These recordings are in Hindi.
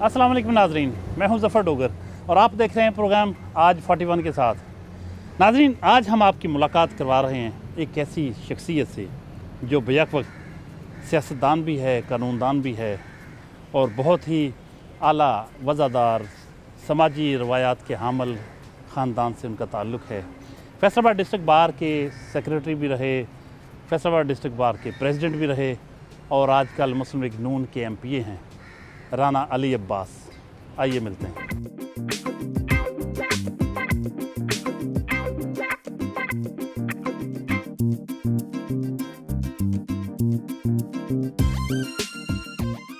अस्सलाम वालेकुम नाजरीन, मैं हूं ज़फ़र डोगर और आप देख रहे हैं प्रोग्राम आज 41 के साथ। नाजरीन, आज हम आपकी मुलाकात करवा रहे हैं एक ऐसी शख्सियत से जो बैक वक्त सियासतदान भी है, कानूनदान भी है और बहुत ही आला वज़ादार समाजी रवायात के हामिल ख़ानदान से उनका ताल्लुक़ है। फैसलाबाद डिस्ट्रिक्ट बार के सेक्रेटरी भी रहे, फैसलाबाद डिस्ट्रिक्ट बार के प्रेसिडेंट भी रहे और आजकल मुस्लिम लीग नून के MPA हैं, राना अली अब्बास। आइए मिलते हैं।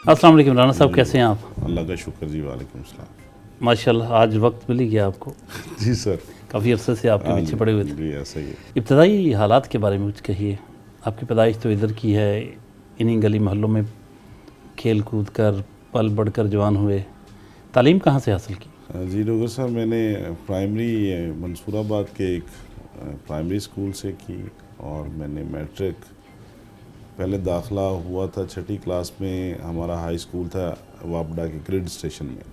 अस्सलाम वालेकुम राना साहब, कैसे हैं आप? अल्लाह का शुक्र जी, वालेकुम सलाम। माशाल्लाह, आज वक्त मिल ही गया आपको। जी सर, काफ़ी अरसे से आपके पीछे पड़े हुए थे। जी ऐसा ही है। इब्तदाई हालात के बारे में कुछ कहिए। आपकी पैदाइश तो इधर की है, इन्हीं गली मोहल्लों में खेल कूद कर पल बढ़कर जवान हुए। तालीम कहाँ से हासिल की? जी डॉक्टर साहब, मैंने प्राइमरी मंसूराबाद के एक प्राइमरी स्कूल से की और मैंने मैट्रिक पहले दाखिला हुआ था 6ठी क्लास में। हमारा हाई स्कूल था वापडा के ग्रिड स्टेशन में।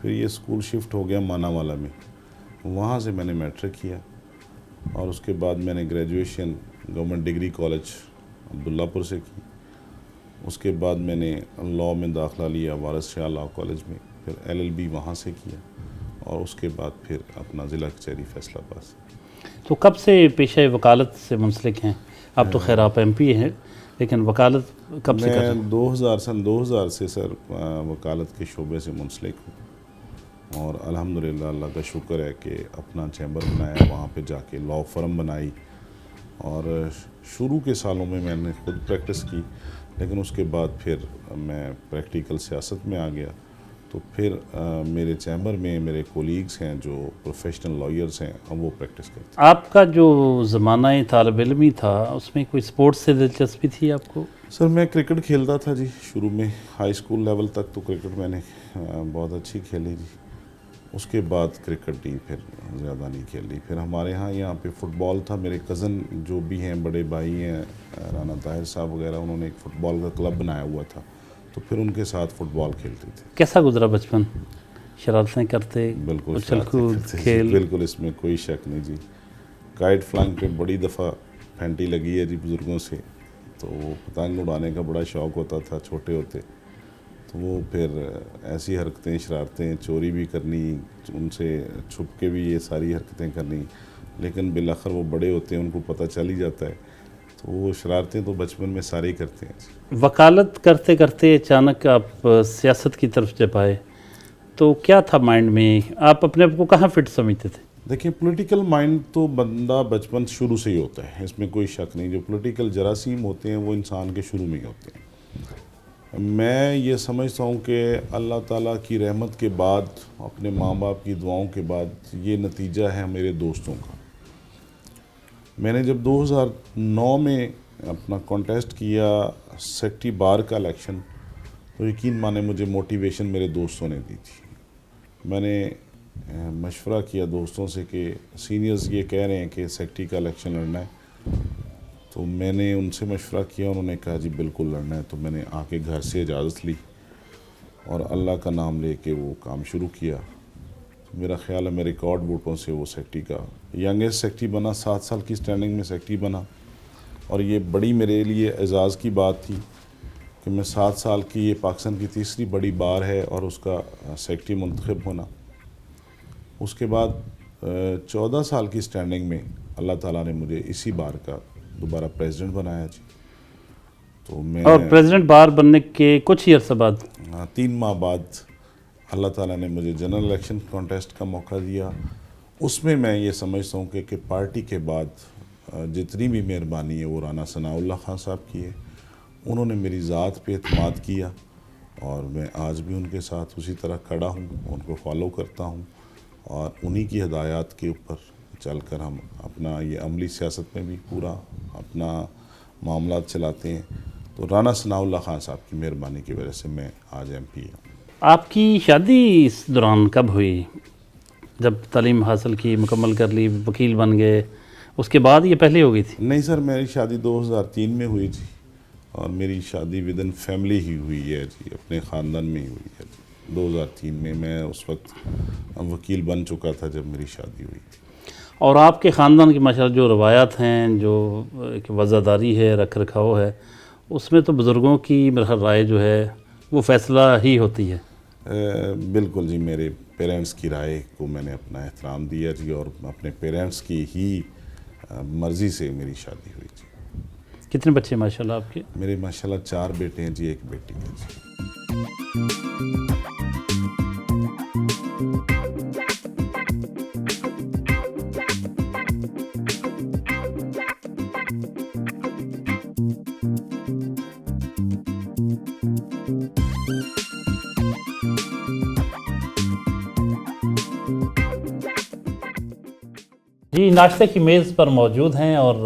फिर ये स्कूल शिफ्ट हो गया मानावाला में, वहाँ से मैंने मैट्रिक किया और उसके बाद मैंने graduation government degree college Abdullapur से की। उसके बाद मैंने लॉ में दाखिला लिया वारिस शाह लॉ कॉलेज में, फिर LLB वहाँ से किया और उसके बाद फिर अपना ज़िला कचहरी फैसलाबाद से। तो कब से पेशे वकालत से मुंसलिक हैं? अब तो खैर आप MPA हैं, लेकिन वकालत कब से कर रहे हैं? मैं सन 2000 से सर वकालत के शोबे से मुंसलिक हूँ और अल्हम्दुलिल्लाह अल्लाह का शुक्र है कि अपना चैम्बर बनाया, वहाँ पे जाके लॉ फर्म बनाई और शुरू के सालों में मैंने खुद प्रैक्टिस की, लेकिन उसके बाद फिर मैं प्रैक्टिकल सियासत में आ गया। तो फिर मेरे चैम्बर में मेरे कोलीग्स हैं जो प्रोफेशनल लॉयर्स हैं, हम वो प्रैक्टिस करते हैं। आपका जो ज़माना तालिब इल्मी था, उसमें कोई स्पोर्ट्स से दिलचस्पी थी आपको? सर मैं क्रिकेट खेलता था जी, शुरू में हाई स्कूल लेवल तक तो क्रिकेट मैंने बहुत अच्छी खेली जी। उसके बाद क्रिकेट नहीं, फिर ज़्यादा नहीं खेली। फिर हमारे यहाँ पे फ़ुटबॉल था। मेरे कज़न जो भी हैं, बड़े भाई हैं राना ताहिर साहब वगैरह, उन्होंने एक फ़ुटबॉल का क्लब बनाया हुआ था, तो फिर उनके साथ फ़ुटबॉल खेलते थे। कैसा गुजरा बचपन? शरारतें करते? बिल्कुल उछल कूद खेल? बिल्कुल, इसमें कोई शक नहीं जी। काइट फ्लाइंग पे बड़ी दफ़ा फैंटी लगी है जी बुज़ुर्गों से, तो वो पतंग उड़ाने का बड़ा शौक़ होता था छोटे होते। तो वो फिर ऐसी हरकतें, शरारतें, चोरी भी करनी, उनसे छुप के भी ये सारी हरकतें करनी, लेकिन बिलाखिर वो बड़े होते हैं, उनको पता चल ही जाता है। तो वो शरारतें तो बचपन में सारे ही करते हैं। वकालत करते करते अचानक आप सियासत की तरफ जब आए, तो क्या था माइंड में? आप अपने आप को कहाँ फिट समझते थे? देखिए, पॉलिटिकल माइंड तो बंदा बचपन शुरू से ही होता है, इसमें कोई शक नहीं। जो पॉलिटिकल जरासीम होते हैं वो इंसान के शुरू में ही होते हैं। मैं ये समझता हूँ कि अल्लाह ताला की रहमत के बाद, अपने माँ बाप की दुआओं के बाद, ये नतीजा है मेरे दोस्तों का। मैंने जब 2009 में अपना कॉन्टेस्ट किया सेक्रेटरी बार का इलेक्शन, तो यकीन माने मुझे मोटिवेशन मेरे दोस्तों ने दी थी। मैंने मशवरा किया दोस्तों से कि सीनियर्स ये कह रहे हैं कि सेक्रेटरी का इलेक्शन लड़ना है, तो मैंने उनसे मशवरा किया, उन्होंने कहा जी बिल्कुल लड़ना है। तो मैंने आके घर से इजाज़त ली और अल्लाह का नाम लेके वो काम शुरू किया। तो मेरा ख़्याल है मैं रिकॉर्ड वोटों से वो सेक्रेटरी का यंगेस्ट सेक्रेटरी बना, 7 साल की स्टैंडिंग में सेक्रेटरी बना। और ये बड़ी मेरे लिए एजाज़ की बात थी कि मैं 7 साल की, ये पाकिस्तान की तीसरी बड़ी बार है और उसका सेक्रेटरी मुंतखब होना। उसके बाद 14 साल की स्टैंडिंग में अल्लाह ताला ने मुझे इसी बार का दोबारा प्रेसिडेंट बनाया जी। तो मैं, और प्रेसिडेंट बार बनने के कुछ ही अर्सा बाद, 3 माह बाद अल्लाह ताला ने मुझे जनरल इलेक्शन कॉन्टेस्ट का मौका दिया। उसमें मैं ये समझता हूँ कि पार्टी के बाद जितनी भी मेहरबानी है वो राना सनाउल्लाह खान साहब की है। उन्होंने मेरी ज़ात पे एतमाद किया और मैं आज भी उनके साथ उसी तरह खड़ा हूँ, उनको फॉलो करता हूँ और उन्हीं की हिदायत के ऊपर चलकर हम अपना ये अमली सियासत में भी पूरा अपना मामलात चलाते हैं। तो राना सनाउल्लाह खान साहब की मेहरबानी की वजह से मैं आज MP हूँ। आपकी शादी इस दौरान कब हुई? जब तालीम हासिल की, मुकम्मल कर ली, वकील बन गए, उसके बाद ये पहले हो गई थी? नहीं सर, मेरी शादी 2003 में हुई थी और मेरी शादी विद इन फैमिली ही हुई है जी, अपने ख़ानदान में ही हुई है जी। 2003 में। मैं उस वक्त वकील बन चुका था जब मेरी शादी हुई। और आपके ख़ानदान की माशाल्लाह जो रवायात हैं, जो एक वज़ादारी है, रख रखाव है, उसमें तो बुज़ुर्गों की मेरा ख़्याल राय जो है वो फ़ैसला ही होती है। बिल्कुल जी, मेरे पेरेंट्स की राय को मैंने अपना एहतराम दिया जी, और अपने पेरेंट्स की ही मर्ज़ी से मेरी शादी हुई जी। कितने बच्चे माशाल्लाह आपके? मेरे माशाल्लाह 4 बेटे हैं जी, 1 बेटी है जी। जी, नाश्ते की मेज़ पर मौजूद हैं और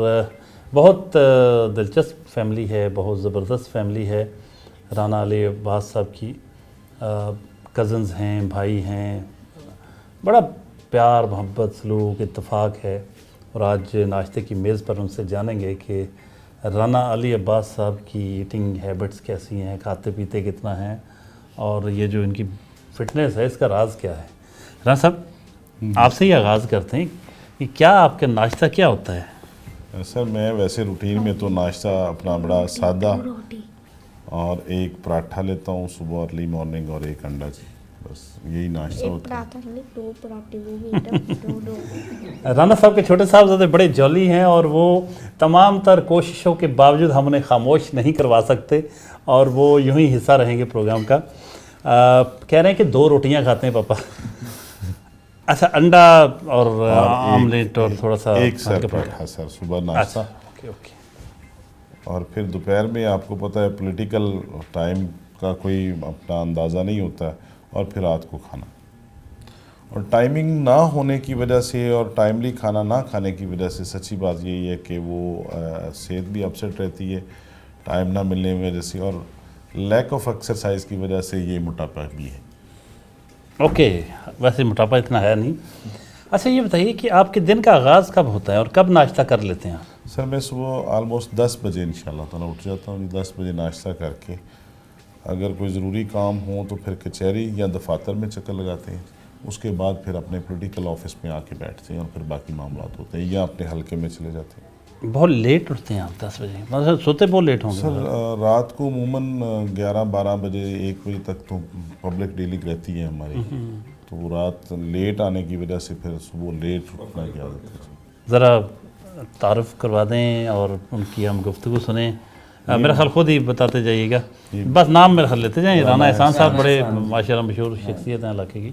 बहुत दिलचस्प फैमिली है, बहुत ज़बरदस्त फैमिली है। राना अली अब्बास साहब की कज़न्स हैं, भाई हैं, बड़ा प्यार मोहब्बत सलूक इत्तेफाक है। और आज नाश्ते की मेज़ पर उनसे जानेंगे कि राना अली अब्बास साहब की ईटिंग हैबिट्स कैसी हैं, खाते पीते कितना हैं, और ये जो इनकी फ़िटनेस है इसका राज क्या है। राना साहब, आपसे ही आगाज़ करते हैं कि क्या आपका नाश्ता क्या होता है? सर, मैं वैसे रूटीन में तो नाश्ता अपना बड़ा सादा और एक पराठा लेता हूँ सुबह अर्ली मॉर्निंग, और एक अंडा जी, बस यही नाश्ता होता है। 2 पराठे वो भी एकदम दो। राना साहब के छोटे साहबजादे बड़े जॉली हैं और वो तमाम तर कोशिशों के बावजूद हम उन्हें खामोश नहीं करवा सकते, और वो यूं ही हिस्सा रहेंगे प्रोग्राम का। कह रहे हैं कि 2 रोटियां खाते हैं पापा। अच्छा, अंडा और आमलेट और थोड़ा सा एक सर पराठा सर सुबह नाश्ता। Okay okay. और फिर दोपहर में आपको पता है पॉलिटिकल टाइम का कोई अपना अंदाज़ा नहीं होता है, और फिर रात को खाना। और टाइमिंग ना होने की वजह से और टाइमली खाना ना खाने की वजह से सच्ची बात यही है कि वो सेहत भी अपसेट रहती है, टाइम ना मिलने की वजह से, और लैक ऑफ एक्सरसाइज की वजह से ये मोटापा भी है। ओके, वैसे मोटापा इतना है नहीं। अच्छा, ये बताइए कि आपके दिन का आगाज़ कब होता है और कब नाश्ता कर लेते हैं आप? सर, मैं सुबह ऑलमोस्ट 10 बजे इंशाल्लाह ताला उठ जाता हूँ। 10 बजे नाश्ता करके अगर कोई ज़रूरी काम हो तो फिर कचहरी या दफातर में चक्कर लगाते हैं। उसके बाद फिर अपने पॉलिटिकल ऑफिस में आके बैठते हैं और फिर बाकी मामलात होते हैं, या अपने हलके में चले जाते हैं। बहुत लेट उठते हैं आप 10 बजे, मतलब सोते बहुत लेट होंगे? सर, रात को अमूमन 11-12 बजे 1 बजे तक तो पब्लिक डीलिंग रहती है हमारी, तो रात लेट आने की वजह से फिर सुबह लेट उठना की आदत है। ज़रा तारुफ करवा दें और उनकी हम गुफ्तगू सुने। मेरा ख्याल खुद ही बताते जाइएगा, बस नाम मेरा ख्याल लेते जाएँ। राना एहसान साहब बड़े माशाल्लाह मशहूर शख्सियत हैं इलाके की।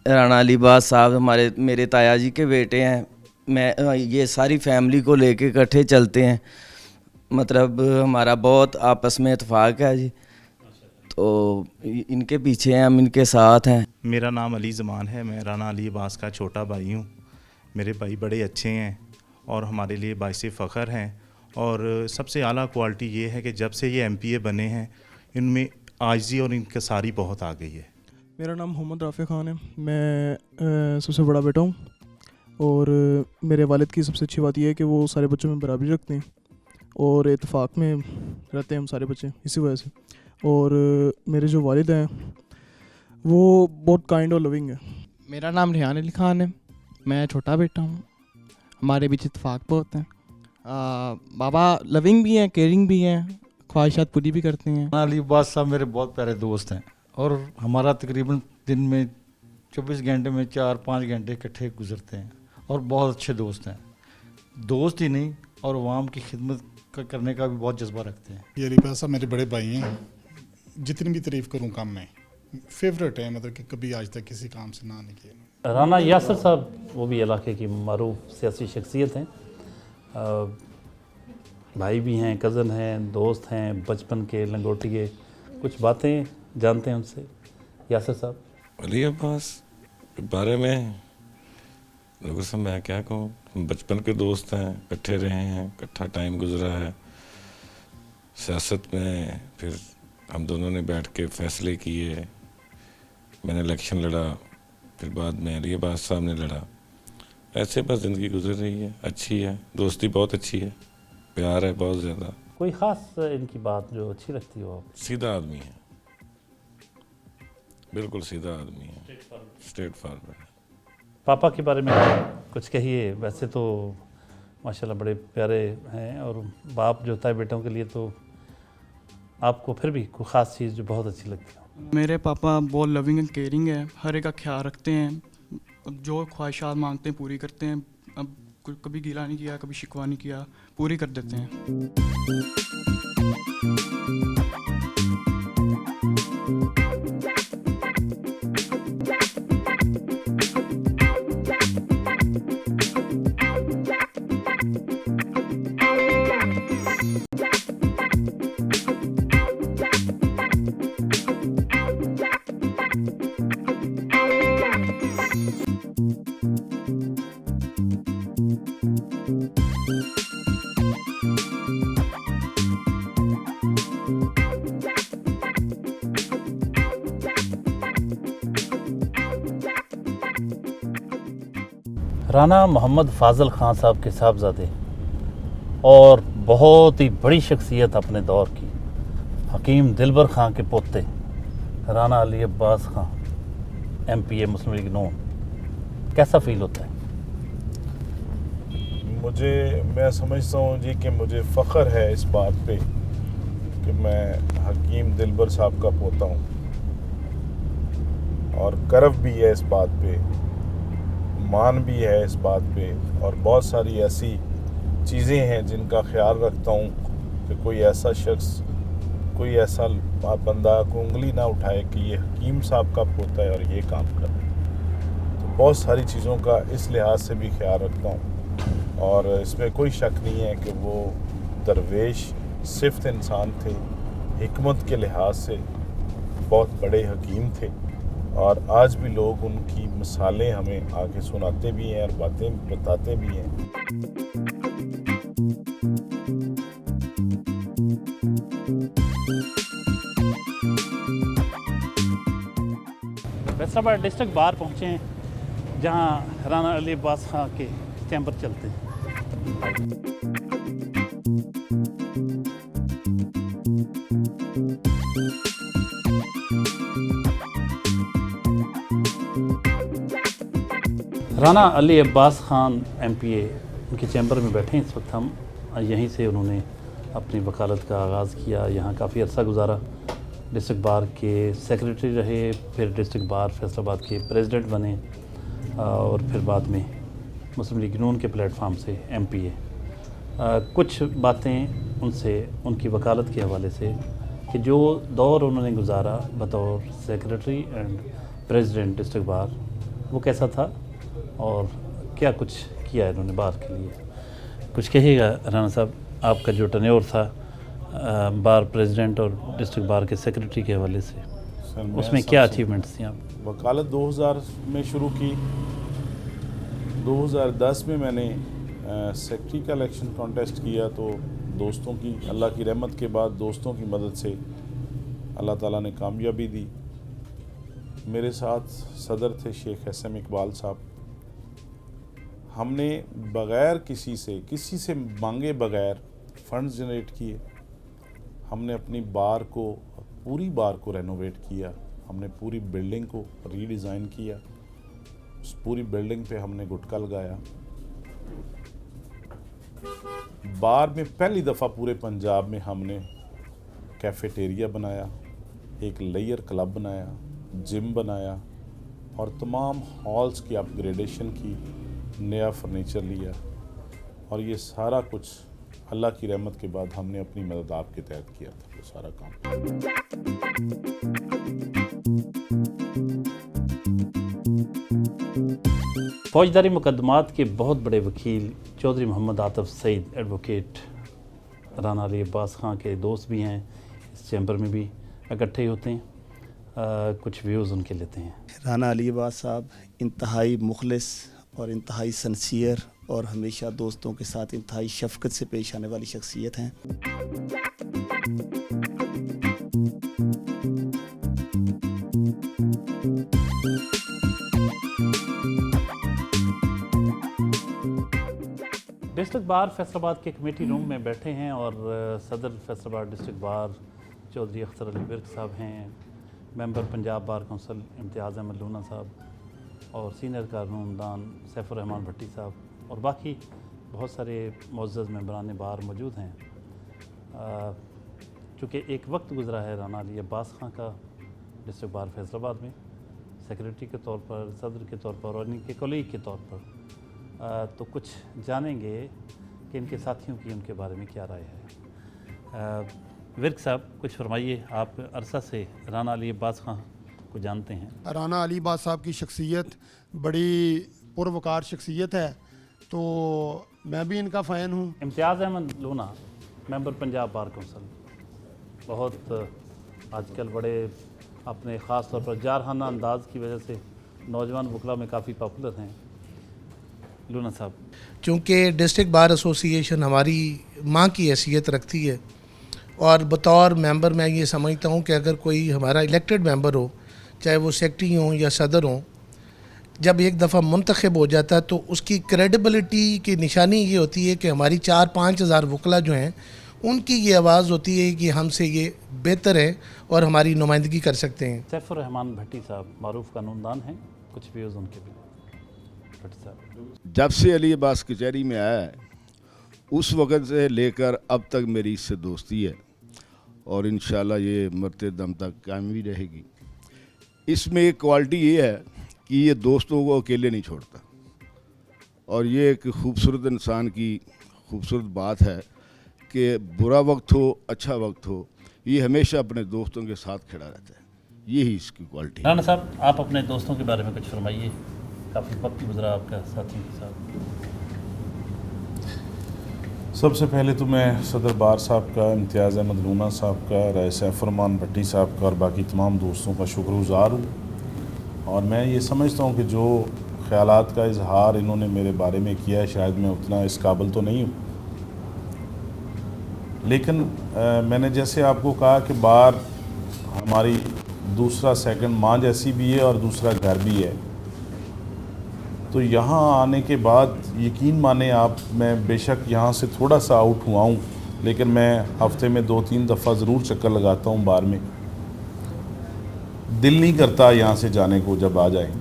राना अली अब्बास साहब मेरे ताया जी के बेटे हैं। मैं ये सारी फैमिली को लेके इकट्ठे चलते हैं, मतलब हमारा बहुत आपस में इत्तेफाक है जी। तो इनके पीछे हैं, हम इनके साथ हैं। मेरा नाम अली ज़मान है, मैं राना अली अब्बास का छोटा भाई हूँ। मेरे भाई बड़े अच्छे हैं और हमारे लिए बाइसे फ़ख्र हैं। और सबसे आला क्वालिटी ये है कि जब से ये MPA बने हैं, इनमें आजिज़ी और इनकसारी बहुत आ गई है। मेरा नाम मोहम्मद राफ़ी ख़ान है। मैं सबसे बड़ा बेटा हूँ, और मेरे वालिद की सबसे अच्छी बात यह है कि वो सारे बच्चों में बराबरी रखते हैं और इत्तेफाक में रहते हैं हम सारे बच्चे इसी वजह से। और मेरे जो वालिद हैं वो बहुत काइंड और लविंग है। मेरा नाम रेहान अली ख़ान है, मैं छोटा बेटा हूँ। हमारे बीच इत्तेफाक बहुत हैं। बाबा लविंग भी हैं, केयरिंग भी हैं, ख्वाहिशात पूरी भी करते हैं। अली अब्बास साहब मेरे बहुत प्यारे दोस्त हैं, और हमारा तकरीबन दिन में 24 घंटे में 4-5 घंटे इकट्ठे गुजरते हैं, और बहुत अच्छे दोस्त हैं। दोस्त ही नहीं, और अवाम की खिदमत करने का भी बहुत जज्बा रखते हैं। ये अली साहब मेरे बड़े भाई हैं, जितनी भी तारीफ़ करूँ कम में, फेवरेट है, मतलब कि कभी आज तक किसी काम से ना नहीं किया। राना यासर साहब, वो भी इलाके की मारूफ सियासी शख्सियत हैं, भाई भी हैं, कज़न हैं, दोस्त हैं, बचपन के लंगोटिए। कुछ बातें जानते हैं उनसे। यासर साहब, अली अब्बास के बारे में लोगों से मैं क्या कहूँ, बचपन के दोस्त हैं, इकट्ठे रहे हैं, इकट्ठा टाइम गुजरा है सियासत में। फिर हम दोनों ने बैठ के फैसले किए। मैंने इलेक्शन लड़ा, फिर बाद में अली अब्बास साहब ने लड़ा। ऐसे बस ज़िंदगी गुजर रही है, अच्छी है, दोस्ती बहुत अच्छी है, प्यार है बहुत ज़्यादा। कोई ख़ास इनकी बात जो अच्छी लगती हो? सीधा आदमी है, बिल्कुल सीधा आदमी है, स्ट्रेट फॉरवर्ड है। पापा के बारे में कुछ कहिए। वैसे तो माशाल्लाह बड़े प्यारे हैं और बाप जो होता है बेटों के लिए, तो आपको फिर भी कोई ख़ास चीज़ जो बहुत अच्छी लगती हो? मेरे पापा बहुत लविंग एंड केयरिंग है, हर एक का ख्याल रखते हैं, जो ख्वाहिशात मांगते हैं पूरी करते हैं। अब कभी गिला नहीं किया, कभी शिकवा नहीं किया, पूरी कर देते हैं। राना मोहम्मद फ़ाज़ल ख़ान साहब के साहबजादे और बहुत ही बड़ी शख्सियत अपने दौर की हकीम दिलबर ख़ान के पोते राना अली अब्बास ख़ान MPA मुस्लिम लीग नून, कैसा फील होता है? मैं समझता हूँ जी कि मुझे फ़ख्र है इस बात पे कि मैं हकीम दिलबर साहब का पोता हूँ, और गर्व भी है इस बात पे, मान भी है इस बात पे, और बहुत सारी ऐसी चीज़ें हैं जिनका ख्याल रखता हूँ कि कोई ऐसा शख्स, कोई ऐसा बंदा को उंगली ना उठाए कि ये हकीम साहब का पोता है और ये काम कर रहा है। तो बहुत सारी चीज़ों का इस लिहाज से भी ख्याल रखता हूँ, और इसमें कोई शक नहीं है कि वो दरवेश सिफ्त इंसान थे, हिकमत के लिहाज से बहुत बड़े हकीम थे, और आज भी लोग उनकी मिसालें हमें आगे सुनाते भी हैं और बातें बताते भी हैं। फैसलाबाद डिस्ट्रिक्ट बार पहुँचे हैं जहाँ राना अली अब्बास खां के चैम्बर चलते हैं। राना अली अब्बास ख़ान MPA उनके चैम्बर में बैठे हैं इस वक्त हम। यहीं से उन्होंने अपनी वकालत का आगाज़ किया, यहाँ काफ़ी अरसा गुजारा, डिस्ट्रिक्ट बार के सेक्रेटरी रहे, फिर डिस्ट्रिक्ट बार फैसलाबाद के प्रेसिडेंट बने, और फिर बाद में मुस्लिम लीग नून के प्लेटफार्म से MPA। कुछ बातें उनसे उनकी वकालत के हवाले से कि जो दौर उन्होंने गुजारा बतौर secretary and president district bar, वो कैसा था और क्या कुछ किया है उन्होंने बार के लिए। कुछ कहिएगा राना साहब, आपका जो टन्योर था बार प्रेसिडेंट और डिस्ट्रिक्ट बार के सेक्रेटरी के हवाले से, उसमें क्या अचीवमेंट्स थी? आप वकालत 2000 में शुरू की, 2010 में मैंने सेक्रेटरी का इलेक्शन कॉन्टेस्ट किया, तो दोस्तों की, अल्लाह की रहमत के बाद दोस्तों की मदद से अल्लाह ताला ने कामयाबी दी। मेरे साथ सदर थे शेख SM इकबाल साहब। हमने बग़ैर किसी से मांगे बग़ैर फंड्स जनरेट किए। हमने अपनी पूरी बार को रेनोवेट किया, हमने पूरी बिल्डिंग को रीडिज़ाइन किया, उस पूरी बिल्डिंग पे हमने गुटका लगाया। बार में पहली दफ़ा पूरे पंजाब में हमने कैफेटेरिया बनाया, एक लेयर क्लब बनाया, जिम बनाया, और तमाम हॉल्स की अपग्रेडेशन की, नया फर्नीचर लिया, और ये सारा कुछ अल्लाह की रहमत के बाद हमने अपनी मदद आपके तहत किया था, वो सारा काम। फौजदारी मुकदमात के बहुत बड़े वकील चौधरी मोहम्मद आतिफ सईद एडवोकेट राना अली अब्बास खां के दोस्त भी हैं, इस चैम्बर में भी इकट्ठे होते हैं। कुछ व्यूज़ उनके लेते हैं। राना अली अब्बास साहब इंतहाई मुखलिस और इंतहाई सनसियर और हमेशा दोस्तों के साथ इंतहाई शफ़क़त से पेश आने वाली शख्सियत हैं। डिस्ट्रिक्ट बार फैसलाबाद के कमेटी रूम में बैठे हैं और सदर फैसलाबाद डिस्ट्रिक्ट बार चौधरी अख्तर अली विर्क साहब हैं, मेंबर पंजाब बार कौंसिल इम्तियाज़ अहमद लूना साहब और सीनियर कानूनदान सैफुर रहमान भट्टी साहब और बाकी बहुत सारे मुअज़्ज़ज़ मेंबरान बार मौजूद हैं। चूँकि एक वक्त गुज़रा है राना अली अब्बास खां का डिस्ट्रिक्ट बार फैसलाबाद में सेक्रेटरी के तौर पर, सदर के तौर पर और इनके कोलीग के तौर पर, तो कुछ जानेंगे कि इनके साथियों की उनके बारे में क्या राय है। विर्क साहब कुछ फरमाइए, आप अरसा से राना अली अब्बास खां को जानते हैं। राना अली अब्बास साहब की शख्सियत बड़ी पुरवकार शख्सियत है, तो मैं भी इनका फ़ैन हूँ। Imtiaz Ahmed Luna member Punjab bar council, बहुत आजकल बड़े अपने ख़ास तौर पर जारहाना अंदाज की वजह से नौजवान वकला में काफ़ी पॉपुलर हैं। लूना साहब, चूँकि डिस्ट्रिक्ट बार एसोसिएशन हमारी माँ की हैसियत रखती है और बतौर मेंबर मैं ये समझता हूँ कि अगर कोई हमारा इलेक्टेड मेंबर हो, चाहे वो सेक्रेटरी हों या सदर हों, जब एक दफ़ा मुंतखब हो जाता है तो उसकी क्रेडिबिलिटी की निशानी ये होती है कि हमारी 4-5 हज़ार वकला जो हैं उनकी ये आवाज़ होती है कि हमसे ये बेहतर है और हमारी नुमाइंदगी कर सकते हैं। सैफुर रहमान भट्टी साहब मारूफ कानूनदान हैं, कुछ व्यूज़ उनके भी। भट्टी साहब, जब से अली अब्बास कचहरी में आया है उस वक़्त से लेकर अब तक मेरी इससे दोस्ती है और इंशाल्लाह ये मरते दम तक कायम भी रहेगी। इसमें एक क्वालिटी ये है कि ये दोस्तों को अकेले नहीं छोड़ता और ये एक खूबसूरत इंसान की खूबसूरत बात है कि बुरा वक्त हो अच्छा वक्त हो ये हमेशा अपने दोस्तों के साथ खड़ा रहता है, यही इसकी क्वालिटी है। राना साहब, आप अपने दोस्तों के बारे में कुछ फरमाइए, काफ़ी वक्त गुजरा आपका साथियों के साथ। सबसे पहले तो मैं सदर बार साहब का, इम्तियाज़ अहमद लूना साहब का, राय सैफुर रहमान भट्टी साहब का और बाकी तमाम दोस्तों का शुक्रगुज़ार हूँ और मैं ये समझता हूँ कि जो ख़यालात का इजहार इन्होंने मेरे बारे में किया है शायद मैं उतना इस काबिल तो नहीं हूँ, लेकिन मैंने जैसे आपको कहा कि बार हमारी दूसरा सेकंड माँ जैसी भी है और दूसरा घर भी है, तो यहाँ आने के बाद यकीन माने आप, मैं बेशक यहाँ से थोड़ा सा आउट हुआ हूँ लेकिन मैं हफ्ते में 2-3 दफ़ा ज़रूर चक्कर लगाता हूँ बार में। दिल नहीं करता यहाँ से जाने को जब आ जाए।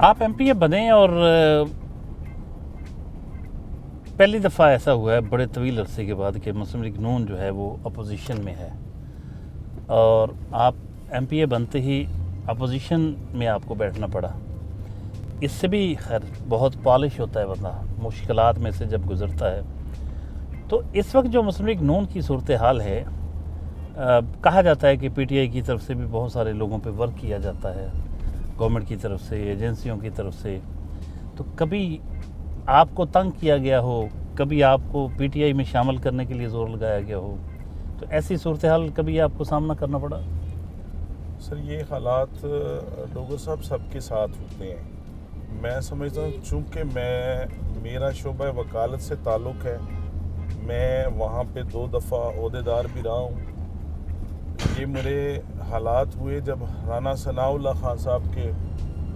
आप एमपीए बने और पहली दफ़ा ऐसा हुआ है बड़े तवील अरसे के बाद कि मुस्लिम लीग नून जो है वो अपोजिशन में है और आप एमपीए बनते ही अपोजिशन में आपको बैठना पड़ा। इससे भी खैर बहुत पॉलिश होता है बंदा मुश्किलात में से जब गुज़रता है। तो इस वक्त जो मुस्लिम लीग नून की सूरत हाल है, कहा जाता है कि पीटीआई की तरफ से भी बहुत सारे लोगों पे वर्क किया जाता है, गवर्नमेंट की तरफ से, एजेंसियों की तरफ से, तो कभी आपको तंग किया गया हो, कभी आपको पीटीआई में शामिल करने के लिए ज़ोर लगाया गया हो, तो ऐसी सूरत हाल कभी आपको सामना करना पड़ा? सर ये हालात डोगर साहब सबके साथ होते हैं। मैं समझता हूँ चूँकि मेरा शोबा वकालत से ताल्लुक़ है, मैं वहाँ पे 2 दफ़ा ओहदेदार भी रहा हूँ। ये मेरे हालात हुए जब राना सनाउल्लाह खान साहब के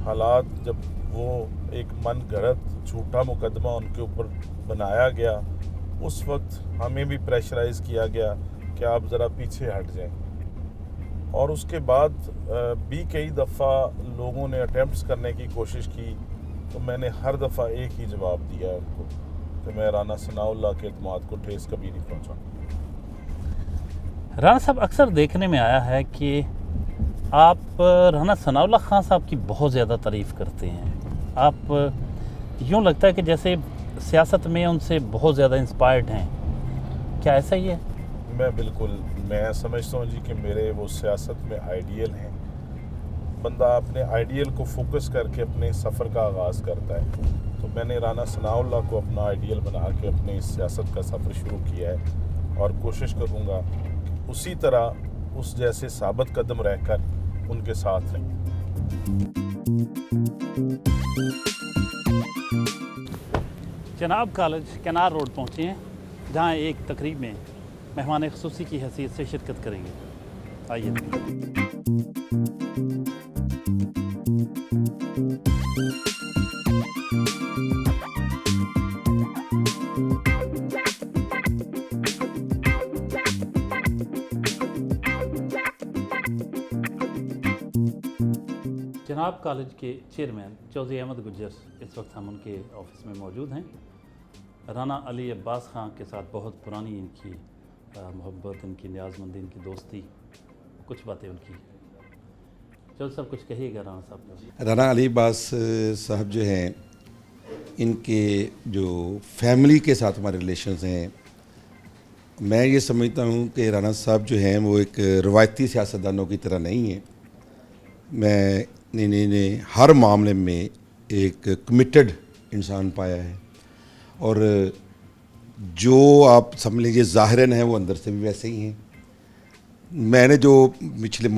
हालात, जब वो एक मन गढ़ंत झूठा मुकदमा उनके ऊपर बनाया गया, उस वक्त हमें भी प्रेशराइज़ किया गया कि आप ज़रा पीछे हट जाएं। और उसके बाद भी कई दफ़ा लोगों ने अटेम्प्ट्स करने की कोशिश की, तो मैंने हर दफ़ा एक ही जवाब दिया है उनको कि मैं राना सनाउल्लाह के एतमाद को ठेस कभी नहीं पहुँचा। राना साहब, अक्सर देखने में आया है कि आप राना सनाउल्लाह खान साहब की बहुत ज़्यादा तारीफ़ करते हैं। आप यूँ लगता है कि जैसे सियासत में उनसे बहुत ज़्यादा इंस्पायर्ड हैं, क्या ऐसा ही है? मैं समझता हूँ जी कि मेरे वो सियासत में आइडियल हैं। बंदा अपने आइडियल को फोकस करके अपने सफ़र का आगाज़ करता है, तो मैंने राना सनाउल्लाह को अपना आइडियल बना के अपने इस सियासत का सफ़र शुरू किया है और कोशिश करूँगा उसी तरह उस जैसे साबित कदम रहकर उनके साथ रहें। जनाब कॉलेज केनार रोड पहुँचे हैं जहाँ एक तकरीब में मेहमान ख़ुसूसी की हैसियत से शिरकत करेंगे। आइए। जनाब कॉलेज के चेयरमैन चौधरी अहमद गुज्जर इस वक्त हम उनके ऑफिस में मौजूद हैं। राना अली अब्बास खां के साथ बहुत पुरानी इनकी मोहब्बत, इनकी न्याज़मंदी, इनकी दोस्ती, कुछ बातें उनकी। चौधरी साहब कुछ कहिएगा राना साहब। राना अली अब्बास साहब जो हैं, इनके जो फैमिली के साथ हमारे रिलेशंस हैं, मैं ये समझता हूँ कि राना साहब जो हैं वो एक रवायती सियासतदानों की तरह नहीं है। मैं इन्हें हर मामले में एक कमिटेड इंसान पाया है और जो आप समझ लीजिए ज़ाहिरन है वो अंदर से भी वैसे ही हैं। मैंने जो पिछले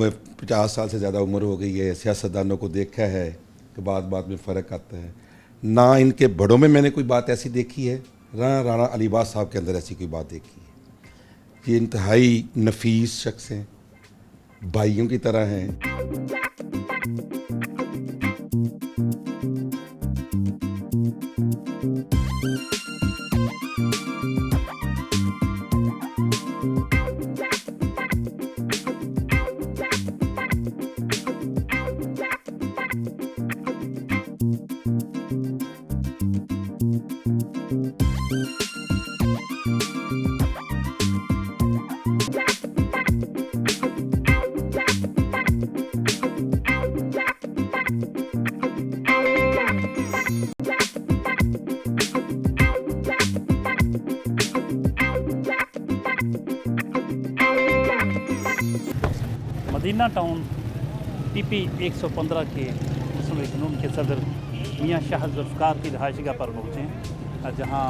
50 साल से ज़्यादा उम्र हो गई है, सियासतदानों को देखा है कि बात में फ़र्क आता है। ना इनके बड़ों में मैंने कोई बात ऐसी देखी है, ना राना अली अब्बास साहब के अंदर ऐसी कोई बात देखी है। ये इंतहाई नफीस शख्स हैं, भाइयों की तरह हैं। मदीना टाउन PP 115 के मुस्लिम लीग नून के सदर मियाँ शाह जुल्फ़िकार की रहायशगाह पर पहुँचे हैं, जहाँ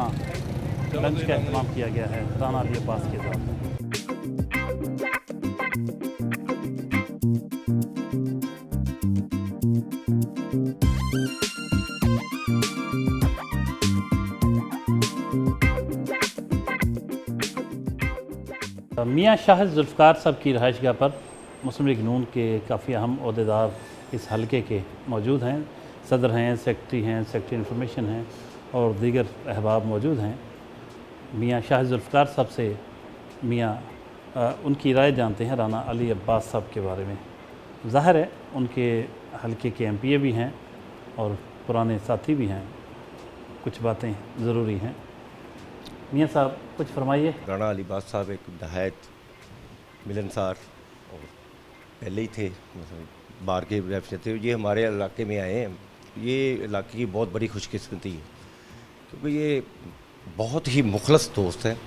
लंच का इंतजाम किया गया है राना अली अब्बास के साथ। मियाँ शाह जुल्फ़िकार साहब की रहायशगाह पर मुस्लिम लीग नून के काफ़ी अहम ओहदेदार इस हलके के मौजूद हैं। सदर हैं, सेक्रेटरी इंफॉर्मेशन हैं और दीगर अहबाब मौजूद हैं। मियाँ शाह जुल्फ़िकार साहब से उनकी राय जानते हैं राना अली अब्बास साहब के बारे में। ज़ाहिर है उनके हलके के MPA भी हैं और पुराने साथी भी हैं, कुछ बातें ज़रूरी हैं। मियाँ साहब कुछ फरमाइए। राना अली अब्बास साहब एक नहायत मिलनसार और पहले ही थे, मतलब बाहर के रेफर थे। ये हमारे इलाके में आए हैं, ये इलाके की बहुत बड़ी खुशकिस्मती है क्योंकि ये बहुत ही मुखलस दोस्त हैं।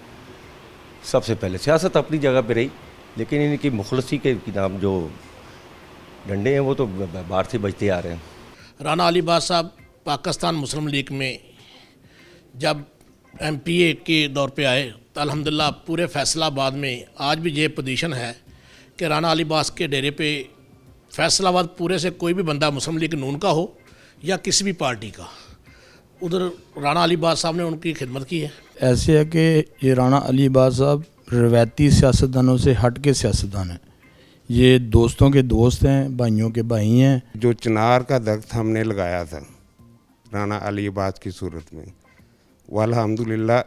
सबसे पहले सियासत अपनी जगह पे रही, लेकिन इनकी मुखलसी के नाम जो डंडे हैं वो तो बाहर से बजते आ रहे हैं। राना अली अब्बास साहब पाकिस्तान मुस्लिम लीग में जब MPA के दौर पे आए तो अल्हम्दुलिल्लाह पूरे फैसलाबाद में आज भी ये पोजीशन है कि राना अली अब्बास के डेरे पे फैसलाबाद पूरे से कोई भी बंदा मुस्लिम लीग नून का हो या किसी भी पार्टी का, उधर राना अली अब्बास साहब ने उनकी खिदमत की है। ऐसे है कि ये राना अली अब्बास साहब रवायती सियासतदानों से हट के सियासतदान हैं। ये दोस्तों के दोस्त हैं, भाइयों के भाई हैं। जो चिनार का दरख्त हमने लगाया था राना अली अब्बास की सूरत में, वो अल्हम्दुलिल्लाह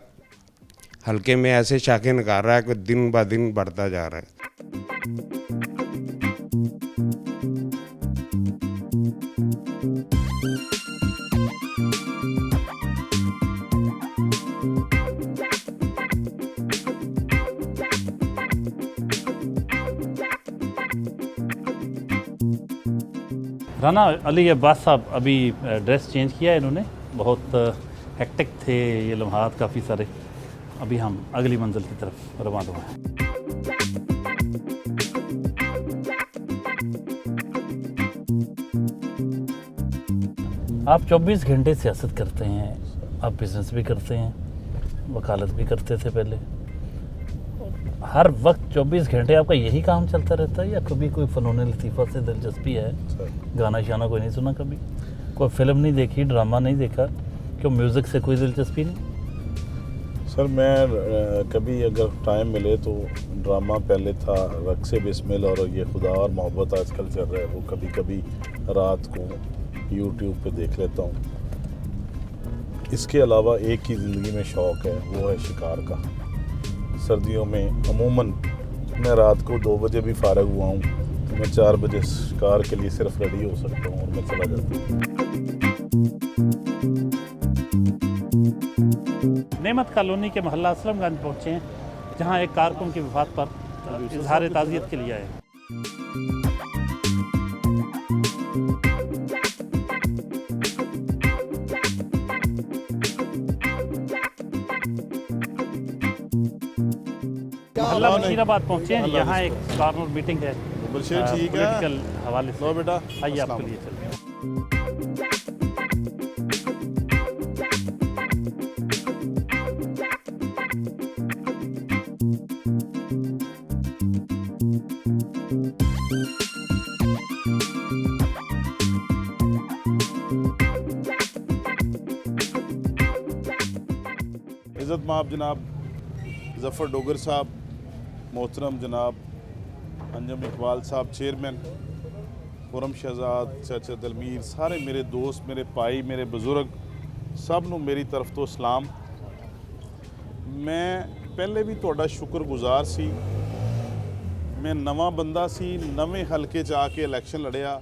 हल्के में ऐसे शाखें निकाल रहा है कि दिन ब दिन बढ़ता जा रहा है। राना अली अब्बास साहब अभी ड्रेस चेंज किया है इन्होंने, बहुत हेक्टिक थे ये लम्हात काफ़ी सारे। अभी हम अगली मंजिल की तरफ रवाना हुए हैं। आप 24 घंटे सियासत करते हैं, आप बिज़नेस भी करते हैं, वकालत भी करते थे पहले। हर वक्त 24 घंटे आपका यही काम चलता रहता है या कभी कोई फ़नून लतीफ़ा से दिलचस्पी है? गाना शाना कोई नहीं सुना कभी? कोई फिल्म नहीं देखी, ड्रामा नहीं देखा? क्यों म्यूज़िक से कोई दिलचस्पी नहीं? सर मैं कभी अगर टाइम मिले तो ड्रामा पहले था रक्स बिस्मिल और ये खुदा और मोहब्बत आजकल चल रहा है, वो कभी कभी रात को यूट्यूब पे देख लेता हूँ। इसके अलावा एक ही ज़िंदगी में शौक़ है, वो है शिकार का। सर्दियों में अमूमन मैं रात को 2 बजे भी फारग हुआ हूँ तो मैं 4 बजे शिकार के लिए सिर्फ रेडी हो सकता हूँ और मैं चला जाता हूँ। नेमत कॉलोनी के मोहल्ला असलमगंज पहुँचे हैं, जहाँ एक कारकुन की वफात पर इजहार ताज़ियत के लिए आए। मोहल्ला बशीराबाद पहुँचे हैं, यहाँ एक कॉर्नर मीटिंग है पॉलिटिकल हवाले से। बेटा आइए आपके लिए चलते हैं। इज़्ज़त माब जनाब ज़फ़र डोगर साहब, मोहतरम जनाब अंजम इकबाल साहब चेयरमैन, खुरम शहजाद, चाचा दलमीर, सारे मेरे दोस्त, मेरे भाई, मेरे बजुर्ग, सब नूं मेरी तरफ तो सलाम। मैं पहले भी तुहाडा शुक्रगुजार सी। मैं नवा बंदा सी, नवे हलके च आके इलैक्शन लड़िया।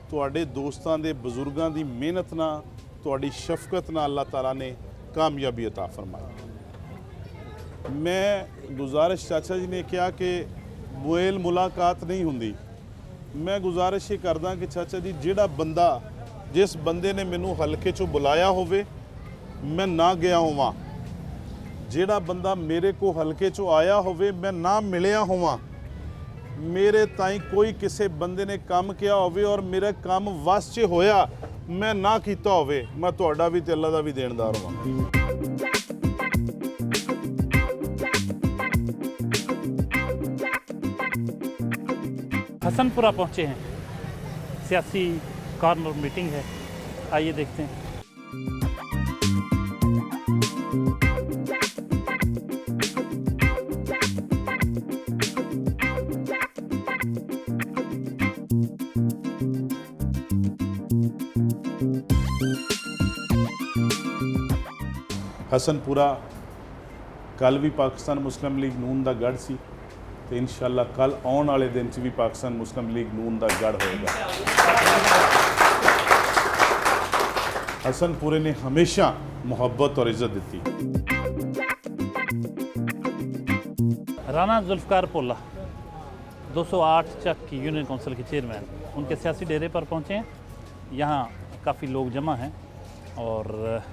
तुहाडे दोस्तां दे बजुर्गां दी मेहनत नाल, तुहाडी शफकत नाल अल्लाह ताला ने कामयाबी अता फरमाई। मैं गुजारिश, चाचा जी ने कहा कि मुएल मुलाकात नहीं हुंदी, मैं गुजारिश ये करदा कि चाचा जी जिहड़ा बंदा, जिस बंदे ने मैनू हलके चों बुलाया होवे मैं ना गया होवां, जिहड़ा बंदा मेरे को हलके चों आया होवे मैं ना मिलिया होवां, मेरे ताईं कोई किसी बंदे ने काम किया होवे और मेरा काम वस च होया मैं ना कीता होवे, मैं तुहाडा भी ते अल्लाह दा भी देनदार होवां। हसनपुरा पहुँचे हैं, सियासी कॉर्नर मीटिंग है, आइए देखते हैं। हसनपुरा कल भी पाकिस्तान मुस्लिम लीग नून दा गढ़ सी तो इंशाअल्लाह कल आने वाले दिन च भी पाकिस्तान मुस्लिम लीग नून दा गढ़ होएगा। हसनपुरे ने हमेशा मोहब्बत और इज्जत दी। राना जुल्फ़कार पोला 208 चक की यूनियन काउंसिल के चेयरमैन, उनके सियासी डेरे पर पहुँचे हैं। यहाँ काफ़ी लोग जमा हैं और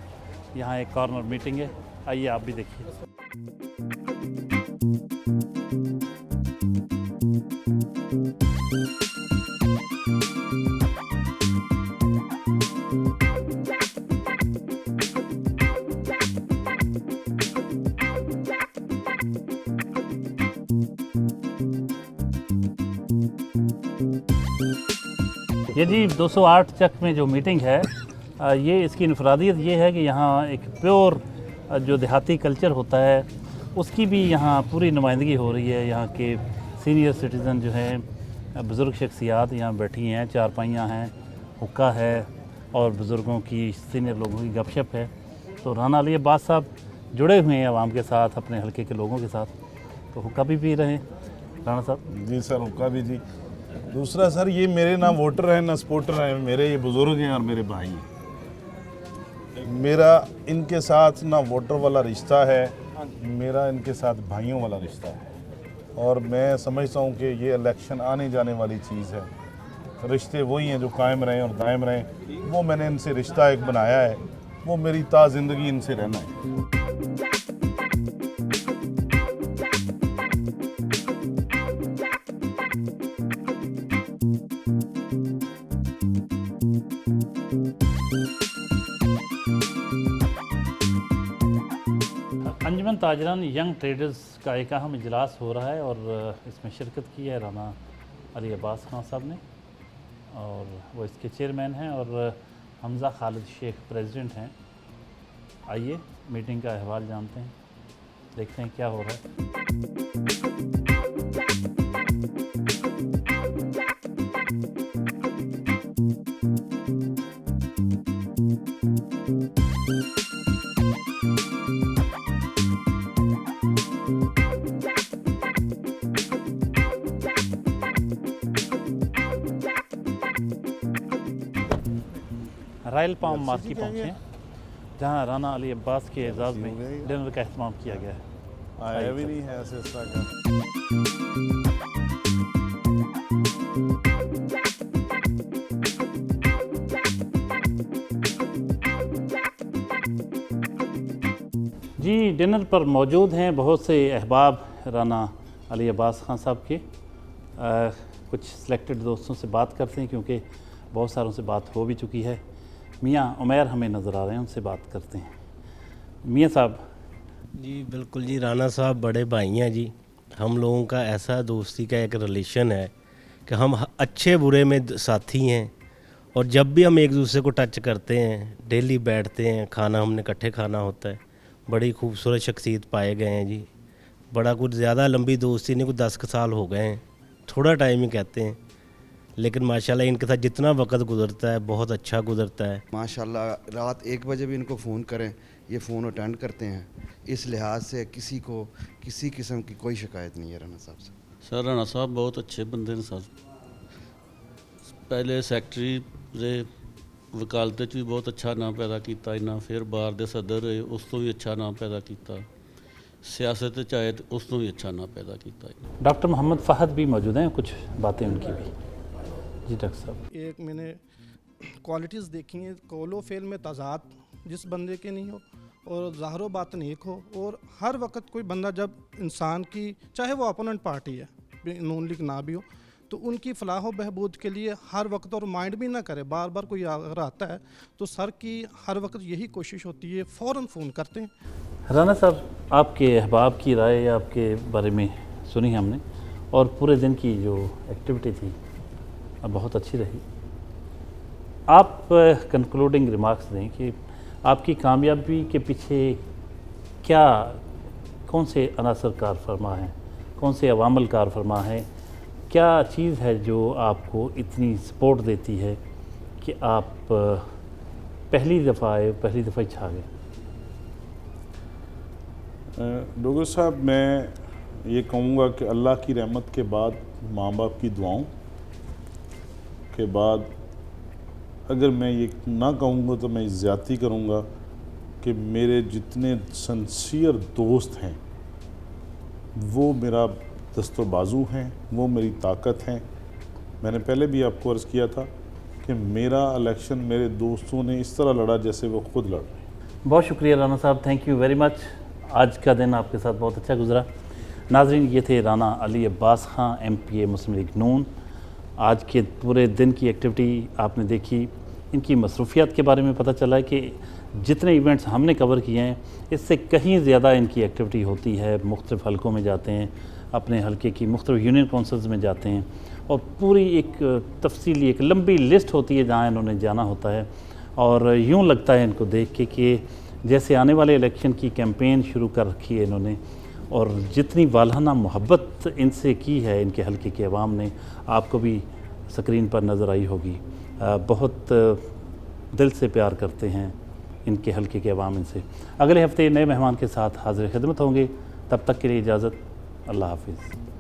यहाँ एक कॉर्नर मीटिंग है, आइए आप भी देखिए। ये जी 208 चक में जो मीटिंग है, ये इसकी इनफरादियत ये है कि यहाँ एक प्योर जो देहाती कल्चर होता है उसकी भी यहाँ पूरी नुमाइंदगी हो रही है। यहाँ के सीनियर सिटीज़न जो हैं, बुज़ुर्ग शख्सियात यहाँ बैठी हैं, चारपाइयाँ हैं, हुक्का है और बुज़ुर्गों की, सीनियर लोगों की गपशप है। तो राना अली अब्बास साहब जुड़े हुए हैं आवाम के साथ, अपने हलके के लोगों के साथ, तो हुक्का भी पी रहे हैं राना साहब। जी सर, हुक्का भी जी। दूसरा सर, ये मेरे ना वोटर हैं ना सपोर्टर हैं, मेरे ये बुज़ुर्ग हैं और मेरे भाई हैं। मेरा इनके साथ ना वोटर वाला रिश्ता है, मेरा इनके साथ भाइयों वाला रिश्ता है। और मैं समझता हूँ कि ये इलेक्शन आने जाने वाली चीज़ है। रिश्ते वही हैं जो कायम रहें और दायम रहें। वो मैंने इनसे रिश्ता एक बनाया है, वो मेरी ता ज़िंदगी इनसे रहना है। अंजुमन ताजरान यंग ट्रेडर्स का एक अहम इजलास हो रहा है और इसमें शिरकत की है राना अली अब्बास खान साहब ने, और वो इसके चेयरमैन हैं और हमज़ा खालिद शेख प्रेसिडेंट हैं। आइए मीटिंग का अहवाल जानते हैं। देखते हैं क्या हो रहा है। रायल पाम मार्की पहुँचे जहाँ राना अली अब्बास के एजाज़ में डिनर का अहतमाम किया गया है। आया भी नहीं है ऐसे इस तरह का। जी डिनर पर मौजूद हैं बहुत से अहबाब राना अली अब्बास खान साहब के। कुछ सिलेक्टेड दोस्तों से बात करते हैं क्योंकि बहुत सारों से बात हो भी चुकी है। मियाँ उमैर हमें नज़र आ रहे हैं, उनसे बात करते हैं। मियाँ साहब। जी बिल्कुल जी, राना साहब बड़े भाई हैं जी। हम लोगों का ऐसा दोस्ती का एक रिलेशन है कि हम अच्छे बुरे में साथी हैं और जब भी हम एक दूसरे को टच करते हैं, डेली बैठते हैं, खाना हमने इकट्ठे खाना होता है। बड़ी खूबसूरत शख्सियत पाए गए हैं जी। बड़ा कुछ ज़्यादा लंबी दोस्ती नहीं, कुछ 10 साल हो गए हैं, थोड़ा टाइम ही कहते हैं, लेकिन माशाल्लाह इनके साथ जितना वक्त गुजरता है बहुत अच्छा गुजरता है। माशाल्लाह रात 1 बजे भी इनको फ़ोन करें ये फ़ोन अटेंड करते हैं। इस लिहाज से किसी को किसी किस्म की कोई शिकायत नहीं है राना साहब से। सर राना साहब बहुत अच्छे बंदे ने सर। पहले सैकटरी रहे, वकालत भी बहुत अच्छा नाम पैदा किया इन्हें, फिर बार दे सदर रहे, उस तो भी अच्छा नाम पैदा किया, सियासत चाहे तो उस तो भी अच्छा नाम पैदा किया। डॉक्टर मोहम्मद फ़हद भी मौजूद हैं, कुछ बातें उनकी भी। जी डॉक्टर साहब। एक मैंने क्वालिटीज़ देखी हैं, कौलो फेल में तजाद जिस बंदे के नहीं हो और ज़ाहरो बातन एक हो, और हर वक्त कोई बंदा जब इंसान की चाहे वो अपोनेंट पार्टी है, नून लीग ना भी हो, तो उनकी फलाह बहबूद के लिए हर वक्त और माइंड भी ना करे, बार बार कोई अगर आता है तो सर की हर वक्त यही कोशिश होती है, फ़ौरन फ़ोन करते हैं। राना साहब आपके अहबाब की राय आपके बारे में सुनी हमने और पूरे दिन की जो एक्टिविटी थी बहुत अच्छी रही। आप कंक्लूडिंग रिमार्क्स दें कि आपकी कामयाबी के पीछे क्या, कौन से अनासर कार फरमा हैं, कौन से अवामल कार फरमा हैं, क्या चीज़ है जो आपको इतनी सपोर्ट देती है कि आप पहली दफ़ा आए, पहली दफ़ा ही छा गए? डॉक्टर साहब मैं ये कहूँगा कि अल्लाह की रहमत के बाद, माँ बाप की दुआओं के बाद, अगर मैं ये ना कहूँगा तो मैं ज़्यादती करूँगा कि मेरे जितने सिंसियर दोस्त हैं वो मेरा दस्तो बाजू हैं, वो मेरी ताकत हैं। मैंने पहले भी आपको अर्ज़ किया था कि मेरा इलेक्शन मेरे दोस्तों ने इस तरह लड़ा जैसे वो खुद लड़ रहे हैं। बहुत शुक्रिया राना साहब, थैंक यू वेरी मच। आज का दिन आपके साथ बहुत अच्छा गुजरा। नाज़रीन ये थे राना अली अब्बास खां MPA मुस्लिम लीग नून। आज के पूरे दिन की एक्टिविटी आपने देखी, इनकी मसरूफियात के बारे में पता चला है कि जितने इवेंट्स हमने कवर किए हैं इससे कहीं ज़्यादा इनकी एक्टिविटी होती है। मुख्तलिफ़ हलकों में जाते हैं, अपने हलके की मुख्तलिफ़ यूनियन काउंसिल्स में जाते हैं और पूरी एक तफसीली एक लंबी लिस्ट होती है जहाँ इन्होंने जाना होता है। और यूँ लगता है इनको देख के कि जैसे आने वाले इलेक्शन की कैंपेन शुरू कर रखी है इन्होंने, और जितनी वालहाना मोहब्बत इनसे की है इनके हलके के अवाम ने, आपको भी स्क्रीन पर नज़र आई होगी। बहुत दिल से प्यार करते हैं इनके हलके के अवाम इनसे। अगले हफ्ते नए मेहमान के साथ हाजिर खिदमत होंगे, तब तक के लिए इजाज़त, अल्लाह हाफिज़।